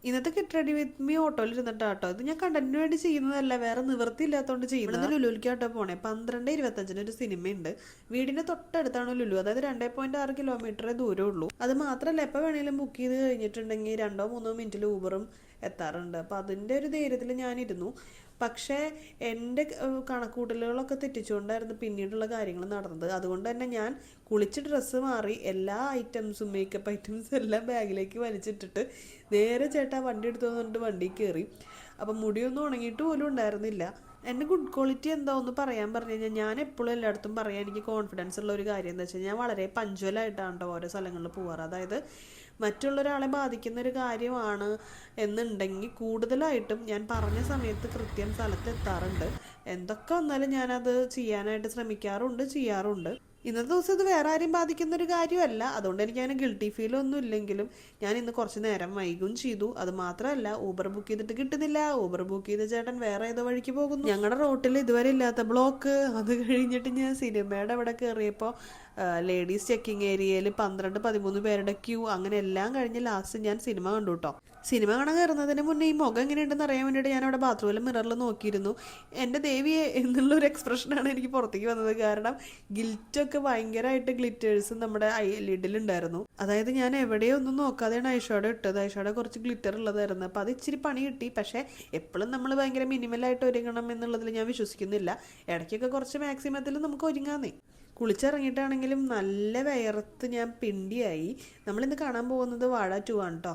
ഇന്നത്തെ get ready with me ഓട്ടോയിൽ ഇരുന്നിട്ടാട്ടോ. ഇത് ഞാൻ കണ്ടന്റിന് വേണ്ടി ചെയ്യുന്നതല്ല, വേറെ നിവൃത്തി ഇല്ലാത്തതുകൊണ്ട് ചെയ്യുന്നത്. ലുലുവിലേക്കാട്ടോ പോണേ. 12:25 ഒരു സിനിമയുണ്ട്. വീടിന്റെ തൊട്ടടുത്താണ് ലുലു. അതായത് 2.6 കിലോമീറ്ററേ ദൂരമുള്ളൂ. അത് മാത്രമല്ല, എപ്പോൾ വേണേലും ബുക്ക് ചെയ്ത് കഴിഞ്ഞിട്ടുണ്ടെങ്കിൽ 2-3 മിനിറ്റിൽ ഊബറും എത്താറുണ്ട്. അപ്പം അതിൻ്റെ ഒരു ധൈര്യത്തിൽ ഞാനിരുന്നു. പക്ഷേ എൻ്റെ കണക്കൂട്ടലുകളൊക്കെ തെറ്റിച്ചുകൊണ്ടായിരുന്നു പിന്നീടുള്ള കാര്യങ്ങൾ നടന്നത്. അതുകൊണ്ട് തന്നെ ഞാൻ കുളിച്ച് ഡ്രസ്സ് മാറി എല്ലാ ഐറ്റംസും മേക്കപ്പ് ഐറ്റംസും എല്ലാം ബാഗിലേക്ക് വലിച്ചിട്ടിട്ട് നേരെ ചേട്ടാ വണ്ടി എടുത്തു വന്നിട്ട് വണ്ടി കയറി. അപ്പം മുടിയൊന്നും ഉണങ്ങിയിട്ട് പോലും ഉണ്ടായിരുന്നില്ല. എൻ്റെ ഗുഡ് ക്വാളിറ്റി എന്താ ഒന്ന് പറയാൻ പറഞ്ഞു കഴിഞ്ഞാൽ, ഞാൻ എപ്പോഴും എല്ലായിടത്തും പറയാൻ എനിക്ക് കോൺഫിഡൻസ് ഉള്ള ഒരു കാര്യം എന്താ വെച്ചാൽ, ഞാൻ വളരെ പഞ്ച്വലായിട്ടാണ് ഓരോ സ്ഥലങ്ങളിൽ പോകാറ്. അതായത് മറ്റുള്ള ഒരാളെ ബാധിക്കുന്ന ഒരു കാര്യമാണ് എന്നുണ്ടെങ്കിൽ കൂടുതലായിട്ടും ഞാൻ പറഞ്ഞ സമയത്ത് കൃത്യം സ്ഥലത്ത് എത്താറുണ്ട്. എന്തൊക്കെ വന്നാലും ഞാനത് ചെയ്യാനായിട്ട് ശ്രമിക്കാറുണ്ട്, ചെയ്യാറുണ്ട്. ഇന്നത്തെ ദിവസം ഇത് വേറെ ആരെയും ബാധിക്കുന്ന ഒരു കാര്യമല്ല. അതുകൊണ്ട് എനിക്ക് അങ്ങനെ ഗിൽട്ടി ഫീൽ ഒന്നും ഇല്ലെങ്കിലും ഞാൻ ഇന്ന് കുറച്ച് നേരം വൈകും ചെയ്തു. അത് മാത്രമല്ല, ഊബർ ബുക്ക് ചെയ്തിട്ട് കിട്ടുന്നില്ല. ഊബർ ബുക്ക് ചെയ്ത ചേട്ടൻ വേറെ ഏതോ വഴിക്ക് പോകുന്നു. ഞങ്ങളുടെ റോട്ടിൽ ഇതുവരെ ഇല്ലാത്ത ബ്ലോക്ക്. അത് കഴിഞ്ഞിട്ട് ഞാൻ സിനിമയുടെ അവിടെ കയറിയപ്പോൾ ലേഡീസ് ചെക്കിങ് ഏരിയയിൽ 12-13 പേരുടെ ക്യൂ, അങ്ങനെ എല്ലാം കഴിഞ്ഞ് ലാസ്റ്റ് ഞാൻ സിനിമ കണ്ടു കേട്ടോ. സിനിമ കാണാൻ കയറുന്നതിന് മുന്നേ ഈ മുഖം എങ്ങനെയുണ്ടെന്ന് അറിയാൻ വേണ്ടിയിട്ട് ഞാൻ അവിടെ ബാത്റൂമിൽ മിററിൽ നോക്കിയിരുന്നു. എൻ്റെ ദേവിയെ എന്നുള്ളൊരു എക്സ്പ്രഷനാണ് എനിക്ക് പുറത്തേക്ക് വന്നത്. കാരണം ഗിൽറ്റൊക്കെ ഭയങ്കരമായിട്ട് ഗ്ലിറ്റേഴ്സ് നമ്മുടെ ലിഡിലുണ്ടായിരുന്നു. അതായത് ഞാൻ എവിടെയോ ഒന്നും നോക്കാതെയാണ് ഐഷാഡോ ഇട്ടത്. ഐഷാഡോ കുറച്ച് ഗ്ലിറ്റർ ഉള്ളതായിരുന്നു. അപ്പോൾ അത് ഇച്ചിരി പണി കിട്ടി. പക്ഷേ എപ്പോഴും നമ്മൾ ഭയങ്കര മിനിമലായിട്ട് ഒരുങ്ങണം എന്നുള്ളതിൽ ഞാൻ വിശ്വസിക്കുന്നില്ല. ഇടയ്ക്കൊക്കെ കുറച്ച് മാക്സിമത്തിൽ നമുക്ക് ഒരുങ്ങാന്നേ. കുളിച്ചിറങ്ങിയിട്ടാണെങ്കിലും നല്ല വിയർത്ത് ഞാൻ പിണ്ടിയായി. നമ്മളിന്ന് കാണാൻ പോകുന്നത് വാഴ 2 ആണ് കേട്ടോ.